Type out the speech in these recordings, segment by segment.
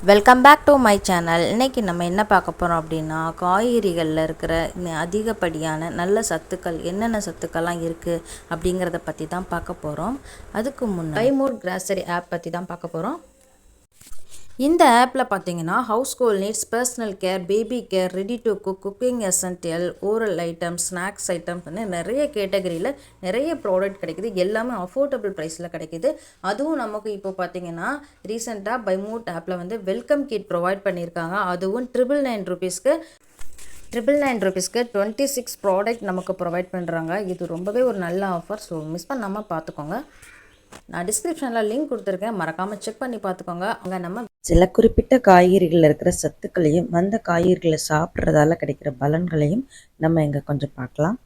Welcome back to my channel. இன்றைக்கி நம்ம என்ன பார்க்க போகிறோம் அப்படின்னா, காய்கறிகளில் இருக்கிற அதிகப்படியான நல்ல சத்துக்கள் என்னென்ன சத்துக்கள்லாம் இருக்குது அப்படிங்கிறத பற்றி தான் பார்க்க போகிறோம். அதுக்கு முன்னாடி பை மூட் கிராசரி ஆப் பற்றி தான் பார்க்க போகிறோம். இந்த ஆப்பில் பார்த்தீங்கன்னா household needs, personal care, baby care, ready to cook, cooking essential, oral items, snacks ஐட்டம்ஸ்னு நிறைய கேட்டகரியில் நிறைய ப்ராடக்ட் கிடைக்குது. எல்லாமே அஃபோர்டபுள் ப்ரைஸில் கிடைக்குது. அதுவும் நமக்கு இப்போ பார்த்தீங்கன்னா ரீசெண்டாக பை மூட் ஆப்பில் வந்து வெல்கம் கிட் ப்ரொவைட் பண்ணியிருக்காங்க. அதுவும் ₹999க்கு 26 ப்ராடக்ட் நமக்கு ப்ரொவைட் பண்ணுறாங்க. இது ரொம்பவே ஒரு நல்ல ஆஃபர். ஸோ மிஸ் பண்ணாமல் பார்த்துக்கோங்க. நான் டிஸ்கிரிப்ஷனில் லிங்க் கொடுத்துருக்கேன், மறக்காமல் செக் பண்ணி பார்த்துக்கோங்க. அங்கே நம்ம சில குறிப்பிட்ட காய்கறிகளில் இருக்கிற சத்துக்களையும் அந்த காய்கறிகளை சாப்பிட்றதால கிடைக்கிற பலன்களையும் நம்ம இங்கே கொஞ்சம் பார்க்கலாம்.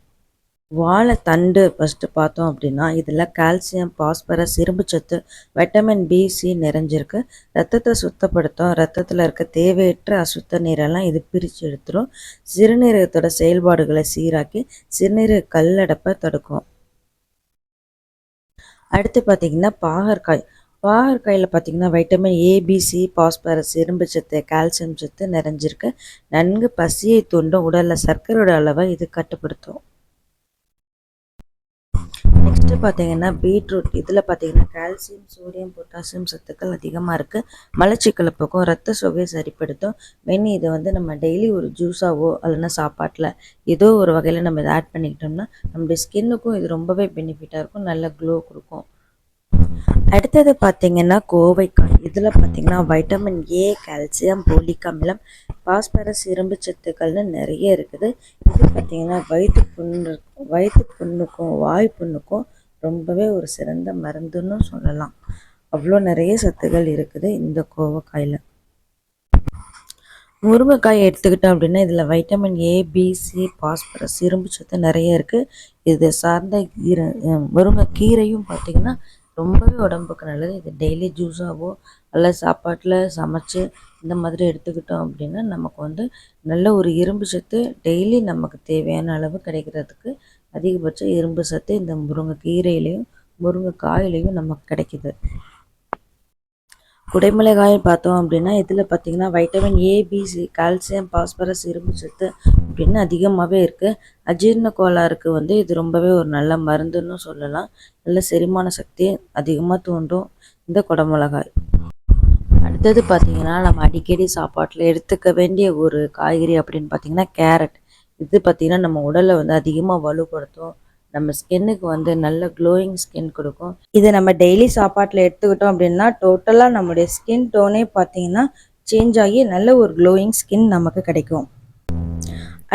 வாழைத்தண்டு ஃபஸ்ட்டு பார்த்தோம் அப்படின்னா இதில் கால்சியம், பாஸ்பரஸ், இரும்புச்சத்து, வைட்டமின் B, C நிறைஞ்சிருக்கு. ரத்தத்தை சுத்தப்படுத்தும். ரத்தத்தில் இருக்க தேவையற்ற அசுத்த நீரெல்லாம் இது பிரித்து எடுத்துடும். சிறுநீரகத்தோட செயல்பாடுகளை சீராக்கி சிறுநீரக கல்லடைப்பை தடுக்கும். அடுத்து பார்த்திங்கன்னா பாகற்காயில் பார்த்திங்கன்னா vitamin A, B, C, phosphorus, இரும்பு சத்து, கால்சியம் சத்து நிறைஞ்சிருக்கு. நன்கு பசியை தூண்டும். உடலில் சர்க்கரையோட அளவை இது கட்டுப்படுத்தும். நெக்ஸ்ட்டு பார்த்திங்கன்னா பீட்ரூட். இதில் பார்த்திங்கன்னா கால்சியம், சோடியம், பொட்டாசியம் சத்துக்கள் அதிகமாக இருக்குது. மலச்சிக்கலை போக்கும், ரத்த சோகையை சரிப்படுத்தும். மெயின் இதை வந்து நம்ம டெய்லி ஒரு ஜூஸாவோ இல்லைன்னா சாப்பாட்டில் ஏதோ ஒரு வகையில் நம்ம இதை ஆட் பண்ணிக்கிட்டோம்னா நம்மளுடைய ஸ்கின்னுக்கும் இது ரொம்பவே பெனிஃபிட்டாக இருக்கும். நல்ல க்ளோ கொடுக்கும். அடுத்தது பார்த்திங்கன்னா கோவைக்காய். இதில் பார்த்திங்கன்னா வைட்டமின் A, கால்சியம், போலிக் அமிலம், பாஸ்பரஸ், இரும்பு சத்துக்கள்னு நிறைய இருக்குது. இது பார்த்திங்கன்னா வயிற்று புண்ணுக்கும் வாய் புண்ணுக்கும் ரொம்பவே ஒரு சிறந்த மருந்துன்னு சொல்லலாம். அவ்வளோ நிறைய சத்துக்கள் இருக்குது இந்த கோவைக்காயில். முருங்கைக்காய் எடுத்துக்கிட்டோம் அப்படின்னா இதில் vitamin A, B, C, phosphorus, இரும்பு சத்து நிறைய இருக்குது. இது சார்ந்த முருங்கைக்கீரையும் பார்த்திங்கன்னா ரொம்பவே உடம்புக்கு நல்லது. இது டெய்லி ஜூஸாவோ அல்ல சாப்பாட்டில் சமைச்சு இந்த மாதிரி எடுத்துக்கிட்டோம் அப்படின்னா நமக்கு வந்து நல்ல ஒரு இரும்பு சத்து டெய்லி நமக்கு தேவையான அளவு கிடைக்கிறதுக்கு அதிகபட்ச இரும்பு சத்து இந்த முருங்கைக்கீரையிலையும் முருங்கைக்காயிலையும் நமக்கு கிடைக்கிது. குடைமிளகாய் பார்த்தோம் அப்படின்னா இதில் பார்த்திங்கன்னா vitamin A, B, C, calcium, phosphorus, இரும்பு சத்து அப்படின்னு அதிகமாகவே இருக்குது. அஜீரண கோளாறுக்கு வந்து இது ரொம்பவே ஒரு நல்ல மருந்துன்னு சொல்லலாம். நல்ல செரிமான சக்தியை அதிகமாக தூண்டும் இந்த குடமிளகாய். அடுத்தது பார்த்திங்கன்னா நம்ம அடிக்கடி சாப்பாட்டில் எடுத்துக்க வேண்டிய ஒரு காய்கறி அப்படின்னு பார்த்திங்கன்னா கேரட். இது பார்த்திங்கன்னா நம்ம உடலை வந்து அதிகமாக வலுப்படுத்தும். நம்ம ஸ்கின்னுக்கு வந்து நல்ல க்ளோயிங் ஸ்கின் கொடுக்கும். இதை நம்ம டெய்லி சாப்பாட்டில் எடுத்துக்கிட்டோம் அப்படின்னா டோட்டலாக நம்மளுடைய ஸ்கின் டோனே பார்த்திங்கன்னா சேஞ்ச் ஆகி நல்ல ஒரு க்ளோயிங் ஸ்கின் நமக்கு கிடைக்கும்.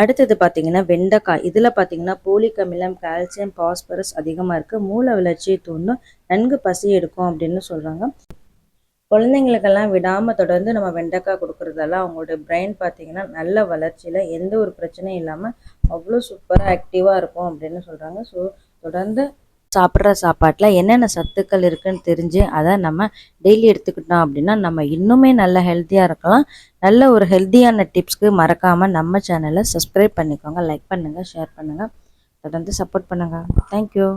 அடுத்தது பார்த்திங்கன்னா வெண்டைக்காய். இதில் பார்த்திங்கன்னா போலிக் அமிலம், கால்சியம், பாஸ்பரஸ் அதிகமாக இருக்குது. மூளை வளர்ச்சியை தூண்டும். நன்கு பசி எடுக்கும் அப்படின்னு சொல்கிறாங்க. குழந்தைங்களுக்கெல்லாம் விடாமல் தொடர்ந்து நம்ம வெண்டைக்காய் கொடுக்குறதால அவங்களோட பிரெயின் பார்த்திங்கன்னா நல்ல வளர்ச்சியில் எந்த ஒரு பிரச்சனையும் இல்லாமல் அவ்வளோ சூப்பராக ஆக்டிவாக இருக்கும் அப்படின்னு சொல்கிறாங்க. ஸோ தொடர்ந்து சாப்பிட்ற சாப்பாட்டில் என்னென்ன சத்துக்கள் இருக்குதுன்னு தெரிஞ்சு அதை நம்ம டெய்லி எடுத்துக்கிட்டோம் அப்படின்னா நம்ம இன்னுமே நல்ல ஹெல்த்தியாக இருக்கலாம். நல்ல ஒரு ஹெல்த்தியான டிப்ஸ்க்கு மறக்காமல் நம்ம சேனலை சப்ஸ்கிரைப் பண்ணிக்கோங்க, லைக் பண்ணுங்கள், ஷேர் பண்ணுங்கள், தொடர்ந்து சப்போர்ட் பண்ணுங்கள். தேங்க்யூ.